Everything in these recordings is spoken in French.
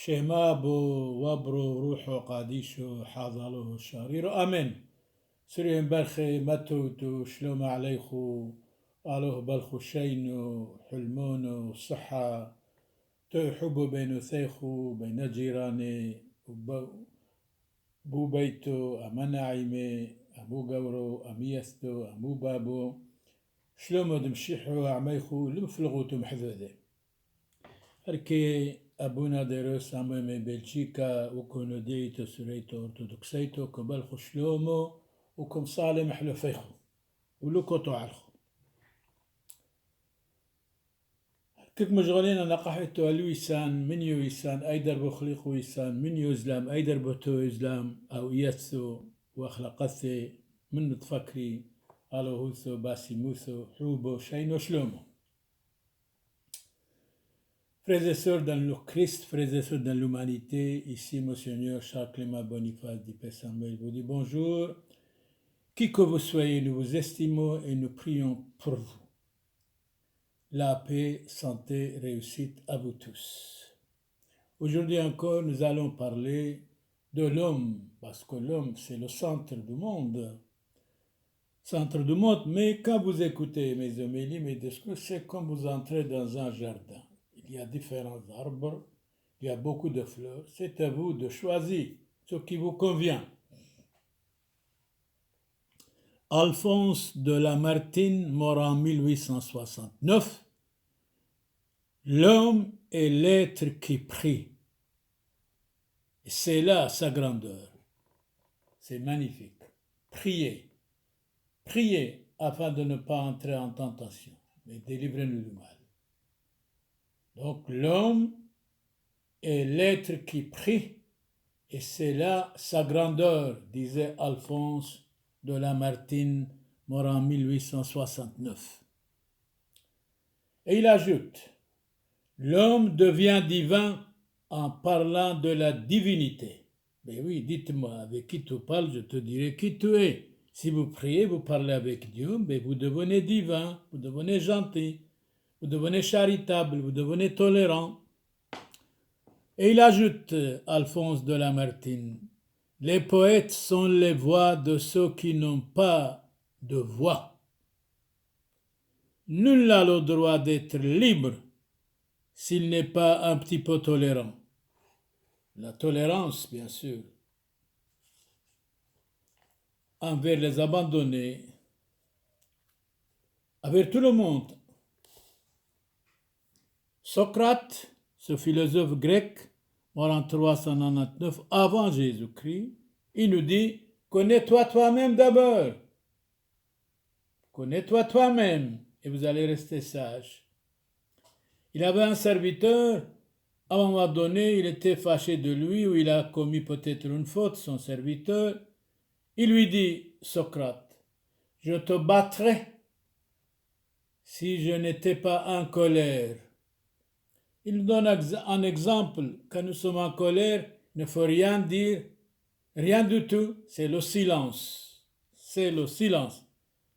شيمابو وابرو روحو قاديشو حاضلو شاريرو آمين سرين برخي متوتو شلوم عليخو ألوه بلخو شينو حلمونو صحة تحبو بينو ثيخو بين جيراني بو بيتو أمناعيمي أمو قورو أميستو أمو بابو شلومو دمشيحو عميخو لمفلغو تمحذوذي هركي أبونا ديروس أمامي بلجيكا وكونو ديتو سريتو أرتودوكسيتو كبالخو شلومو وكم صالم حلو فيخو ولوكو تعالخو كيك مشغولين أنا قحيتو الويسان من يويسان أيدر بخليق ويسان من يوزلام أيدر بتو إزلام أو يثو وأخلاقثي من تفكري ألو هوثو باسي موثو حوبو شينو شلومو Frères et sœurs dans le Christ, frères et sœurs dans l'humanité, ici Monseigneur Charles Clément Boniface d'Ipé Samuel vous dit bonjour. Qui que vous soyez, nous vous estimons et nous prions pour vous. La paix, santé, réussite à vous tous. Aujourd'hui encore, nous allons parler de l'homme, parce que l'homme, c'est le centre du monde. Centre du monde, mais quand vous écoutez mes homélies, mes discours, c'est comme vous entrez dans un jardin. Il y a différents arbres, il y a beaucoup de fleurs. C'est à vous de choisir ce qui vous convient. Alphonse de Lamartine, mort en 1869. L'homme est l'être qui prie. C'est là sa grandeur. C'est magnifique. Priez. Priez afin de ne pas entrer en tentation, mais délivrez-nous du mal. Donc l'homme est l'être qui prie, et c'est là sa grandeur, disait Alphonse de Lamartine, mort en 1869. Et il ajoute, l'homme devient divin en parlant de la divinité. Mais oui, dites-moi, avec qui tu parles, je te dirai qui tu es. Si vous priez, vous parlez avec Dieu, mais vous devenez divin, vous devenez gentil. Vous devenez charitable, vous devenez tolérant. Et il ajoute, Alphonse de Lamartine, les poètes sont les voix de ceux qui n'ont pas de voix. Nul n'a le droit d'être libre s'il n'est pas un petit peu tolérant. La tolérance, bien sûr, envers les abandonnés, envers tout le monde. Socrate, ce philosophe grec, mort en 399 avant Jésus-Christ, il nous dit « Connais-toi toi-même d'abord. Connais-toi toi-même et vous allez rester sage. » Il avait un serviteur, à un moment donné, il était fâché de lui ou il a commis peut-être une faute, son serviteur. Il lui dit « Socrate, je te battrais si je n'étais pas en colère. » Il nous donne un exemple. Quand nous sommes en colère, il ne faut rien dire, rien du tout. C'est le silence. C'est le silence.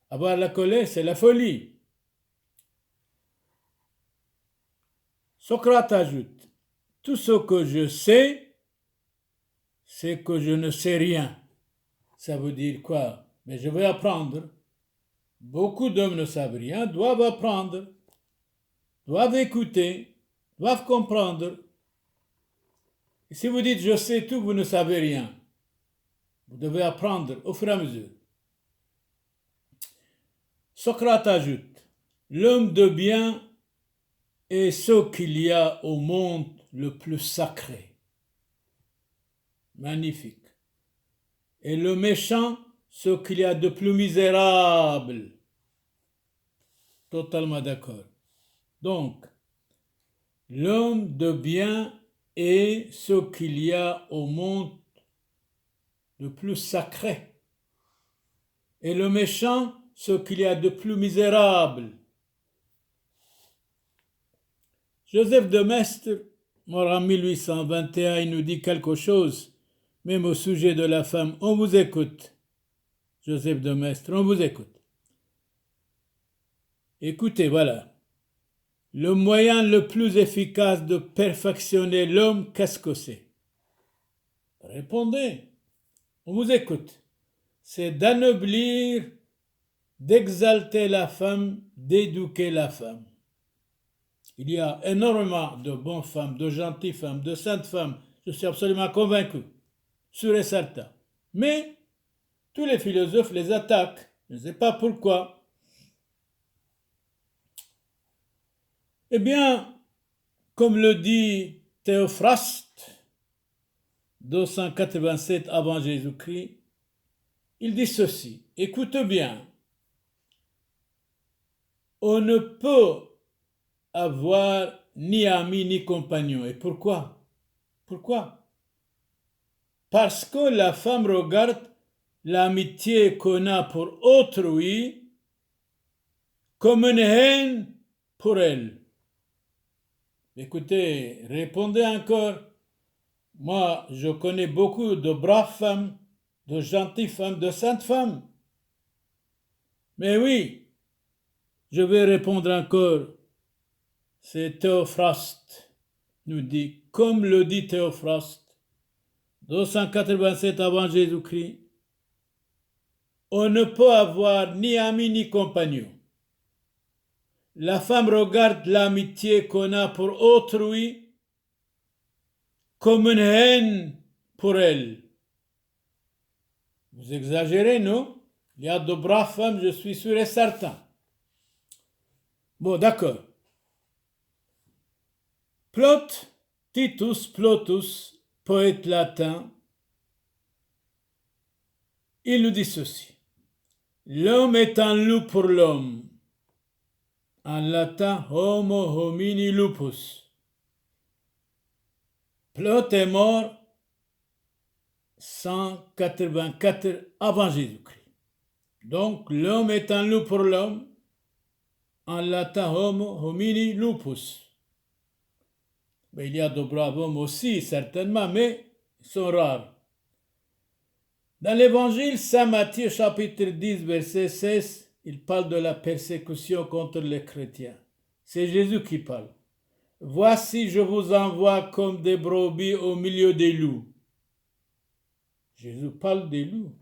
Avoir la colère, c'est la folie. Socrate ajoute, tout ce que je sais, c'est que je ne sais rien. Ça veut dire quoi? Mais je vais apprendre. Beaucoup d'hommes ne savent rien, doivent apprendre, doivent écouter, doivent comprendre. Et si vous dites je sais tout, vous ne savez rien. Vous devez apprendre au fur et à mesure. Socrate ajoute, l'homme de bien est ce qu'il y a au monde le plus sacré. Magnifique. Et le méchant, ce qu'il y a de plus misérable. Totalement d'accord. Donc, l'homme de bien est ce qu'il y a au monde le plus sacré. Et le méchant, ce qu'il y a de plus misérable. Joseph de Maistre, mort en 1821, il nous dit quelque chose, même au sujet de la femme. On vous écoute. Joseph de Maistre, on vous écoute. Écoutez, voilà. le moyen le plus efficace de perfectionner l'homme, qu'est-ce que c'est? Répondez, on vous écoute. C'est d'anoblir, d'exalter la femme, d'éduquer la femme. Il y a énormément de bonnes femmes, de gentilles femmes, de saintes femmes, je suis absolument convaincu, sûr et certain. Mais tous les philosophes les attaquent, je ne sais pas pourquoi. Eh bien, comme le dit Théophraste, 287 avant Jésus-Christ, il dit ceci, écoute bien, on ne peut avoir ni ami ni compagnon. Et pourquoi? Pourquoi? Parce que la femme regarde l'amitié qu'on a pour autrui comme une haine pour elle. Écoutez, répondez encore. Moi, je connais beaucoup de braves femmes, de gentilles femmes, de saintes femmes. Mais oui, je vais répondre encore. C'est Théophraste nous dit, comme le dit Théophraste, 287 avant Jésus-Christ, on ne peut avoir ni ami ni compagnon. La femme regarde l'amitié qu'on a pour autrui comme une haine pour elle. Vous exagérez, non? Il y a de braves femmes, je suis sûr et certain. Bon, d'accord. Titus Plotus, poète latin, il nous dit ceci. L'homme est un loup pour l'homme. En latin, homo homini lupus. Plot est mort 184 avant Jésus-Christ. Donc, l'homme est un loup pour l'homme. En latin, homo homini lupus. Mais il y a de braves hommes aussi, certainement, mais ils sont rares. Dans l'évangile, Saint Matthieu, chapitre 10, verset 16, il parle de la persécution contre les chrétiens. C'est Jésus qui parle. Voici, je vous envoie comme des brebis au milieu des loups. Jésus parle des loups.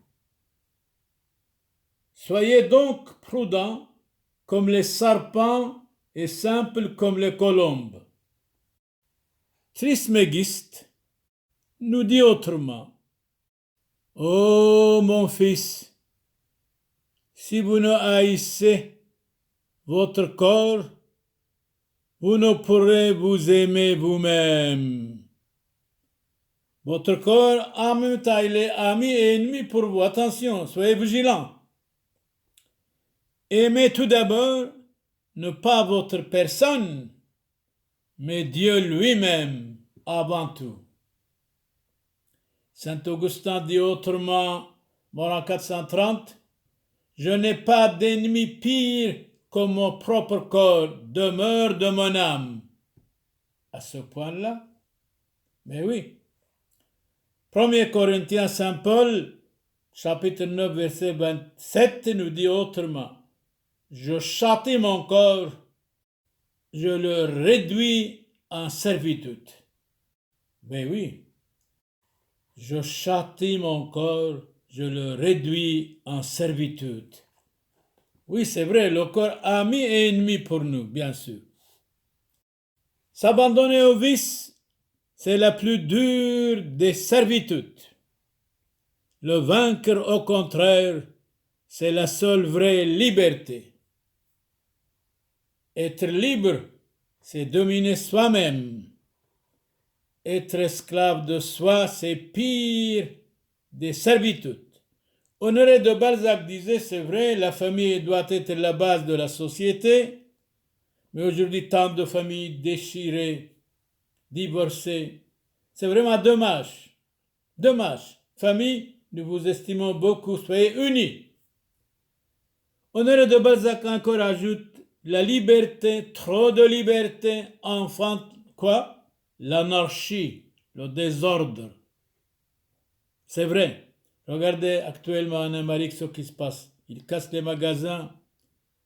Soyez donc prudents comme les serpents et simples comme les colombes. Trismégiste nous dit autrement. Ô mon fils, si vous ne haïssez votre corps, vous ne pourrez vous aimer vous-même. Votre corps, en même temps, il est ami et ennemi pour vous. Attention, soyez vigilants. Aimez tout d'abord, ne pas votre personne, mais Dieu lui-même avant tout. Saint Augustin dit autrement, mort en 430, je n'ai pas d'ennemi pire que mon propre corps, demeure de mon âme. À ce point-là, mais oui. 1 Corinthiens, Saint Paul, chapitre 9, verset 27, nous dit autrement, je châtie mon corps, je le réduis en servitude. Mais oui, je châtie mon corps, je le réduis en servitude. Oui, c'est vrai, le corps ami et ennemi pour nous, bien sûr. S'abandonner au vice, c'est la plus dure des servitudes. Le vaincre, au contraire, c'est la seule vraie liberté. Être libre, c'est dominer soi-même. Être esclave de soi, c'est pire des servitudes. Honoré de Balzac disait, c'est vrai, la famille doit être la base de la société, mais aujourd'hui, tant de familles déchirées, divorcées, c'est vraiment dommage. Dommage. Famille, nous vous estimons beaucoup, soyez unis. Honoré de Balzac encore ajoute, la liberté, trop de liberté, enfante quoi? L'anarchie, le désordre. C'est vrai. Regardez actuellement en Amérique ce qui se passe. Ils cassent les magasins.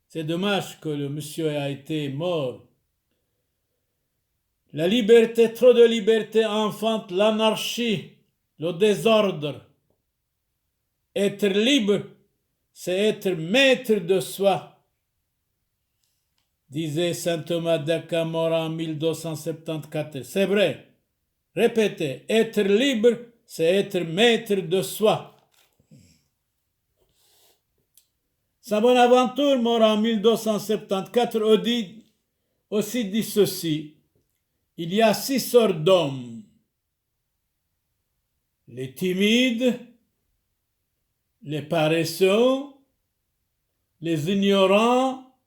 C'est dommage que le monsieur ait été mort. La liberté, trop de liberté enfante l'anarchie, le désordre. Être libre, c'est être maître de soi, disait saint Thomas d'Aquin en 1274. C'est vrai. Répétez, être libre, c'est être maître de soi. Saint Bonaventure, mort en 1274, aussi dit ceci. Il y a 6 sortes d'hommes. Les timides, les paresseux, les ignorants,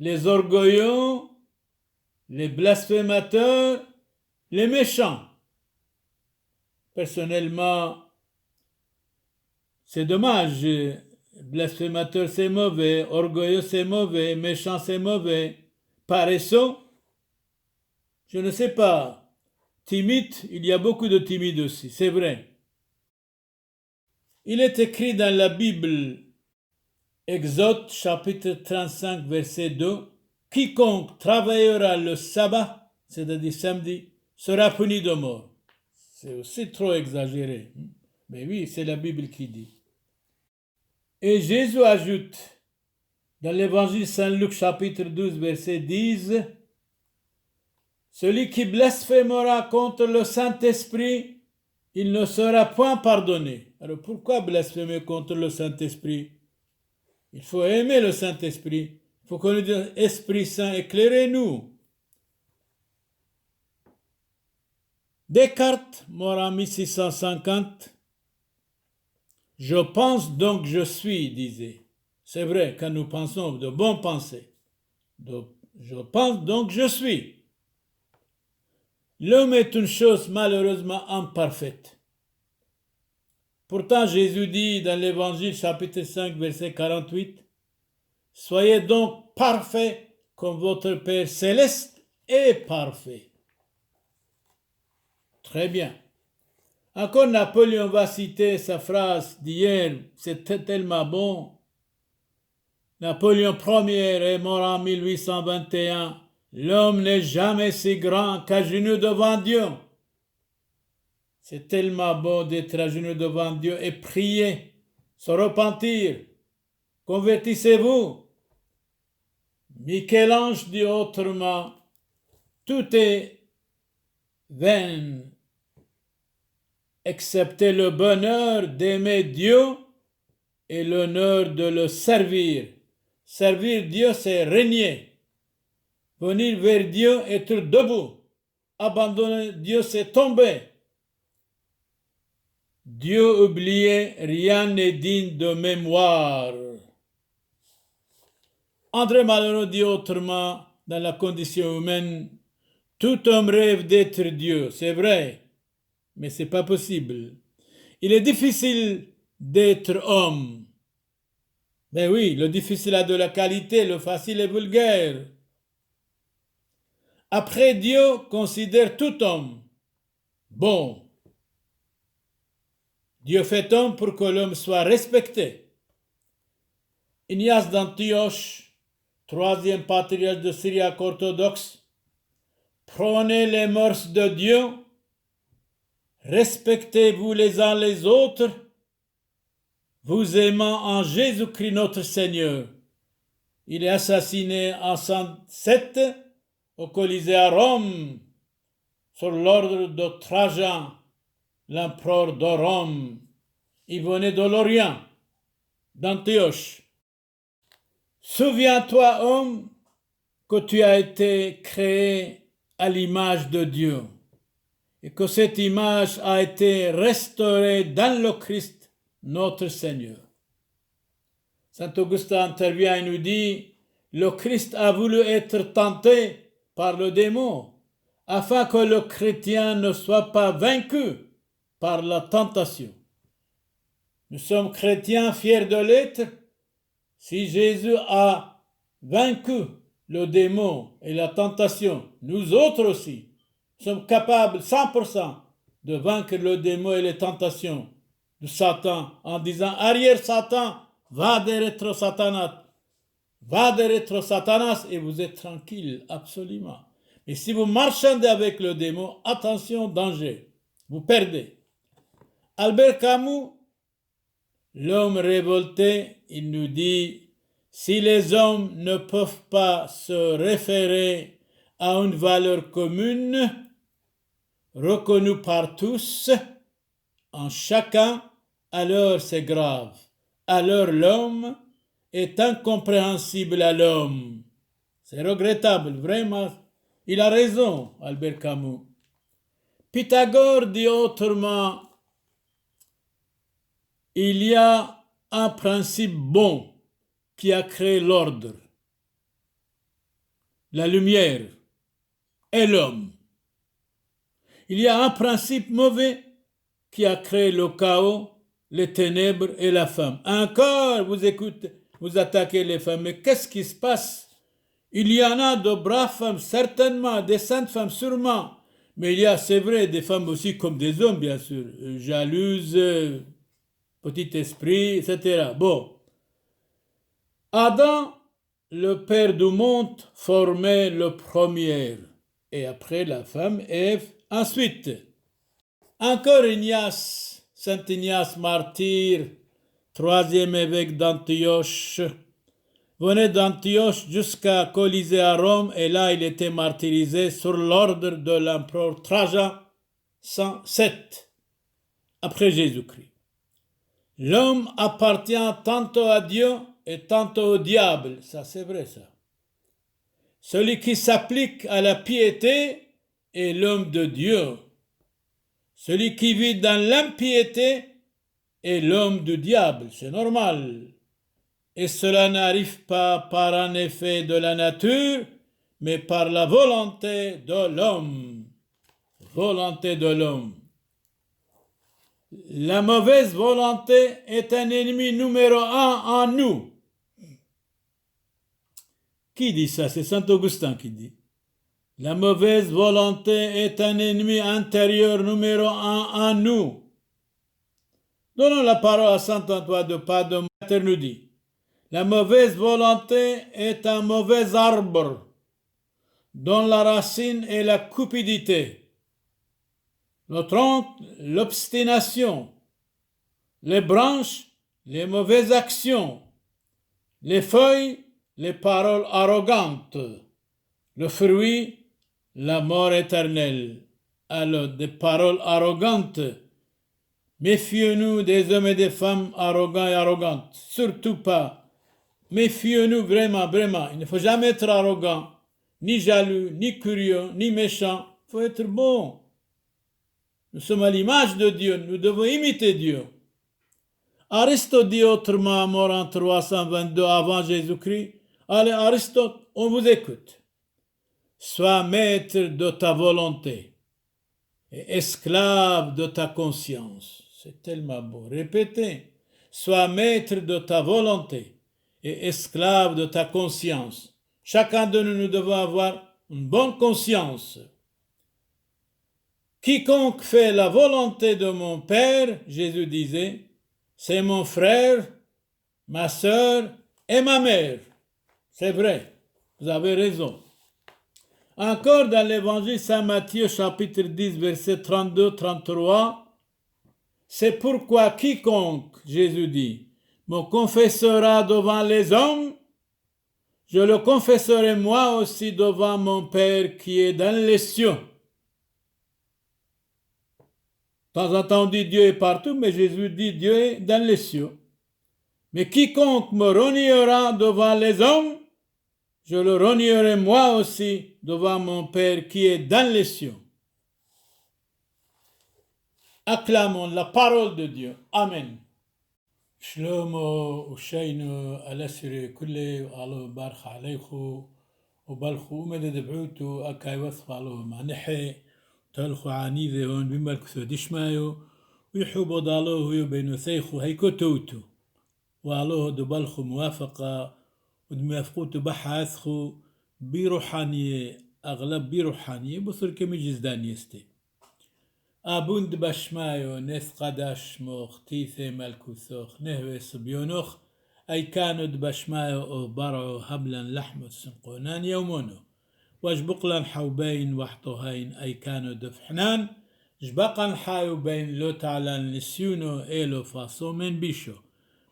les orgueilleux, les blasphémateurs, les méchants. Personnellement, c'est dommage. Blasphémateur, c'est mauvais. Orgueilleux, c'est mauvais. Méchant, c'est mauvais. Paresseux, je ne sais pas. Timide, il y a beaucoup de timides aussi, c'est vrai. Il est écrit dans la Bible, Exode chapitre 35, verset 2, quiconque travaillera le sabbat, c'est-à-dire samedi, sera puni de mort. C'est aussi trop exagéré. Mais oui, c'est la Bible qui dit. Et Jésus ajoute, dans l'évangile Saint-Luc chapitre 12, verset 10, celui qui blasphémera contre le Saint-Esprit, il ne sera point pardonné. Alors pourquoi blasphémer contre le Saint-Esprit? Il faut aimer le Saint-Esprit. Il faut qu'on lui dise, Esprit Saint, éclairez-nous. Descartes, mort en 1650, je pense donc je suis, disait. C'est vrai, quand nous pensons de bonnes pensées. Je pense donc je suis. L'homme est une chose malheureusement imparfaite. Pourtant, Jésus dit dans l'Évangile chapitre 5, verset 48, soyez donc parfaits comme votre Père céleste est parfait. Très bien. Encore Napoléon va citer sa phrase d'hier, c'était tellement bon. Napoléon Ier est mort en 1821. L'homme n'est jamais si grand qu'à genoux devant Dieu. C'est tellement beau d'être à genoux devant Dieu et prier, se repentir. Convertissez-vous. Michel-Ange dit autrement, tout est vain, excepté le bonheur d'aimer Dieu et l'honneur de le servir. Servir Dieu, c'est régner. Venir vers Dieu, être debout. Abandonner Dieu, c'est tomber. Dieu oublié, rien n'est digne de mémoire. André Malraux dit autrement, dans la condition humaine, tout homme rêve d'être Dieu, c'est vrai, mais ce n'est pas possible. Il est difficile d'être homme. Ben oui, le difficile a de la qualité, le facile est vulgaire. Après, Dieu considère tout homme bon. Dieu fait homme pour que l'homme soit respecté. Ignace d'Antioche, 3e patriarche de Syriaque orthodoxe, prenez les mœurs de Dieu, respectez-vous les uns les autres, vous aimant en Jésus-Christ notre Seigneur. Il est assassiné en 107 au Colisée à Rome sur l'ordre de Trajan, l'empereur de Rome. Il venait de l'Orient, d'Antioche. Souviens-toi, homme, que tu as été créé à l'image de Dieu et que cette image a été restaurée dans le Christ, notre Seigneur. Saint Augustin intervient et nous dit, le Christ a voulu être tenté par le démon afin que le chrétien ne soit pas vaincu par la tentation. Nous sommes chrétiens fiers de l'être. Si Jésus a vaincu le démon et la tentation, nous autres aussi sommes capables 100% de vaincre le démon et les tentations de Satan en disant « Arrière Satan, va derrière Satanas, va derrière Satanas » et vous êtes tranquille, absolument. Et si vous marchandez avec le démon, attention, danger, vous perdez. Albert Camus, l'homme révolté, il nous dit, si les hommes ne peuvent pas se référer à une valeur commune, reconnue par tous, en chacun, alors c'est grave. Alors l'homme est incompréhensible à l'homme. C'est regrettable, vraiment. Il a raison, Albert Camus. Pythagore dit autrement, il y a un principe bon qui a créé l'ordre, la lumière et l'homme. Il y a un principe mauvais qui a créé le chaos, les ténèbres et la femme. Encore, vous écoutez, vous attaquez les femmes, mais qu'est-ce qui se passe? Il y en a de braves femmes, certainement, des saintes femmes, sûrement. Mais il y a, c'est vrai, des femmes aussi comme des hommes, bien sûr, jalouses, petit esprit, etc. Bon. Adam, le père du monde, formait le premier. Et après, la femme, Ève, ensuite. Encore Ignace, Saint Ignace martyr, troisième évêque d'Antioche, venait d'Antioche jusqu'à Colisée à Rome et là il était martyrisé sur l'ordre de l'empereur Trajan 107 après Jésus-Christ. L'homme appartient tantôt à Dieu et tantôt au diable, ça c'est vrai ça. Celui qui s'applique à la piété est l'homme de Dieu. Celui qui vit dans l'impiété est l'homme du diable, c'est normal. Et cela n'arrive pas par un effet de la nature, mais par la volonté de l'homme. Volonté de l'homme. La mauvaise volonté est un ennemi numéro un en nous. Qui dit ça? C'est Saint Augustin qui dit. La mauvaise volonté est un ennemi intérieur numéro un en nous. Donnons la parole à Saint Antoine de Padoue, nous dit. La mauvaise volonté est un mauvais arbre dont la racine est la cupidité, le tronc, l'obstination, les branches, les mauvaises actions, les feuilles, les paroles arrogantes, le fruit, la mort éternelle. Alors, des paroles arrogantes. Méfions-nous des hommes et des femmes arrogants et arrogantes. Surtout pas. Méfions-nous vraiment, vraiment. Il ne faut jamais être arrogant, ni jaloux, ni curieux, ni méchant. Il faut être bon. Nous sommes à l'image de Dieu. Nous devons imiter Dieu. Aristote dit autrement, mort en 322 avant Jésus-Christ. Allez, Aristote, on vous écoute. Sois maître de ta volonté et esclave de ta conscience. C'est tellement beau. Répétez. Sois maître de ta volonté et esclave de ta conscience. Chacun de nous devons avoir une bonne conscience. Quiconque fait la volonté de mon Père, Jésus disait, c'est mon frère, ma sœur et ma mère. C'est vrai, vous avez raison. Encore dans l'évangile Saint Matthieu chapitre 10 verset 32-33, c'est pourquoi quiconque, Jésus dit, me confessera devant les hommes, je le confesserai moi aussi devant mon Père qui est dans les cieux. De temps en temps on dit Dieu est partout, mais Jésus dit Dieu est dans les cieux. Mais quiconque me reniera devant les hommes, je le renierai moi aussi devant mon Père qui est dans les cieux. Acclamons la parole de Dieu. Amen. شلومو وشينو الأسري كله على بارخ عليكو وبالخو مدد بعوتو أكاي وصفالو ما نحي تلخو عنيذي هون بمالكسو ديشمايو ويحوبو ضالوه يبينو ثيخو هيكو توتو وعلوه دبالخو موافقة ودموافقوتو بحاثخو بروحانية أغلب بروحانية بصر كمي جزدان يستي أبوند بشمايو نس قداش موخ تيثي مالكوثوخ نهوي صبيونوخ أي كانوا دبشمايو أو برعو هبلا لحمو سنقونان يومونو وجبقلن حوبين وحطوهين أي كانوا دفحنان جبقن حاوبين لو تعلن لسيونو إلو فاسو من بيشو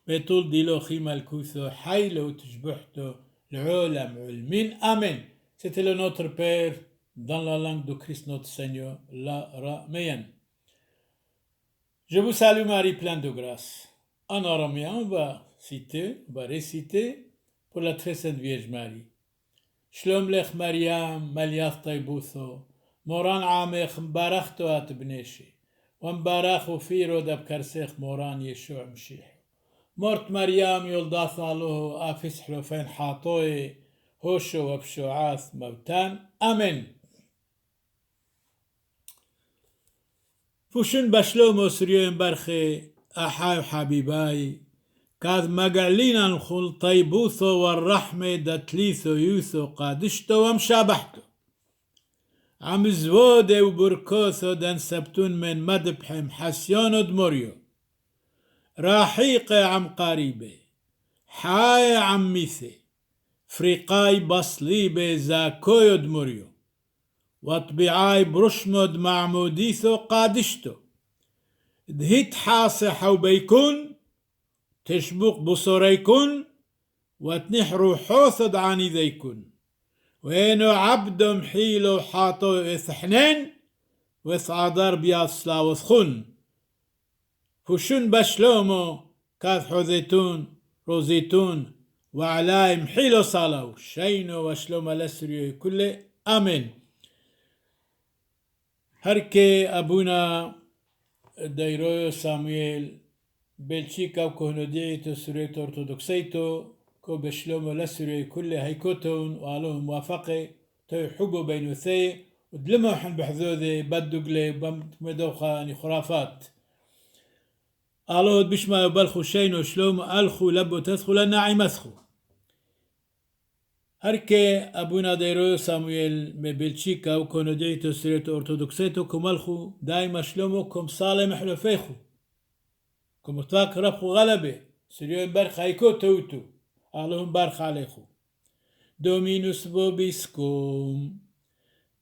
بتول ديلو خيما الكوثو حيلو تجبحتو العالم علمين آمين. C'était le Notre Père dans la langue de Christ notre Seigneur, l'araméen. Je vous salue Marie, pleine de grâce. En araméen, on va réciter pour la très sainte Vierge Marie. Shlom lech Mariam, Maliath Taibutho, Moran Amech, Mbarachto at Bneshi, Wambarachu Firo dab Karsech Moran Yeshua Mshich. Mort Mariam Yoldath Alohu, Afis Hlofen Hatoe, Hosho Wabshoath Mautan. Amen. فوشن بشلومو سريون برخي أحاي وحبيباي كاذ مقالينا الخل طيبوثو والرحمة دتليثو يوثو قادشتو ومشابحتو عم زوودي وبركوثو دن سبتون من مدبحم حسيونو دموريو راحيقي عم قريبي حاي عم ميثي فريقاي بصليبي زاكويو دموريو وطبيعاي برشمد معموديثو قادشتو دهيت حاصي حوبيكون تشبوق بصوريكون وتنحرو حوثد عني ذيكون وينو عبدم حيلو حاطو إثحنين وثعدر بياصلا وثخون فشون بشلومو كاث حوذيتون روزيتون وعلايم حيلو صالو شينو وشلوم الأسريو كله آمين. هركي أبونا دايرويو سامويل بلشيكا وكهنوديتو سوريتو أرثوذكسيتو كو بشلومو لسوري كل هيكوتون وعلوهم موافقة تو حبو بينوثي ودلمو حن بحذوذي بدوغلي بمدوخة خرافات قالوا بشما يبلخو شينو شلومو ألخو لبو تدخو لناعي مسخو. هركي أبونا دايرويو سامويل مبلشيكا وكهنوديتو سوريتو أرثوذكسيتو كمالخو دايما شلومو كم صالي محلوفيخو كم اتواك ربخو غلبة سريون برخ هيكو توتو اللهم برخ عليكم. Dominus vobiscum,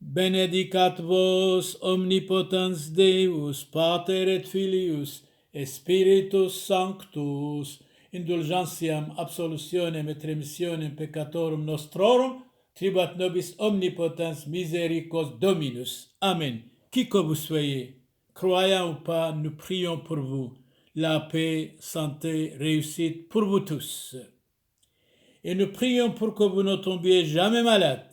benedicat vos omnipotens Deus, Pater et Filius, et Spiritus Sanctus, indulgentiam absolutionem et remissionem peccatorum nostrorum, tribat nobis omnipotens misericors Dominus. Amen. Qui que vous soyez, croyant ou pas, nous prions pour vous. La paix, santé, réussite pour vous tous. Et nous prions pour que vous ne tombiez jamais malade.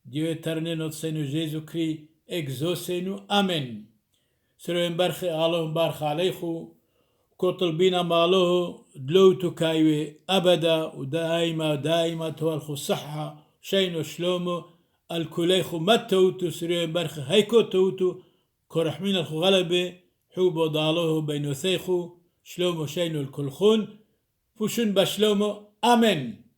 Dieu éternel, notre Seigneur Jésus-Christ, exaucez-nous. Amen. سرين برخي اللهم بارك عليكم كطلبينا ماله دلوتو كايوي أبدا ودائما توالخو صحة شينو شلومو الكليخو متوتو سرين برخي هيكو توتو كرحمين الخو غلبة حوبو ضالوه بينو ثيخو شلومو شينو الكلخون فوشن بشلومو آمين.